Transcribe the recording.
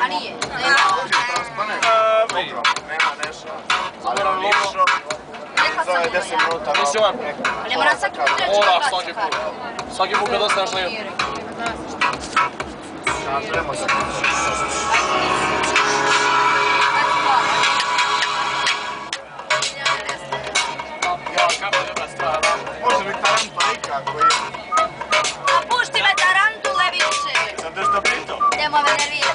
nije. Nema nešto. Ali on lišo. Za 10 minuta. Nisi ovaj put. Ne mora svaki put reći Mora, kad svaki baci put. Svaki put kad ostaneš na jednu. Treba se može biti tarantonika koji... A pušti me tarantule više. Sam te što pitao? Idemo venerije.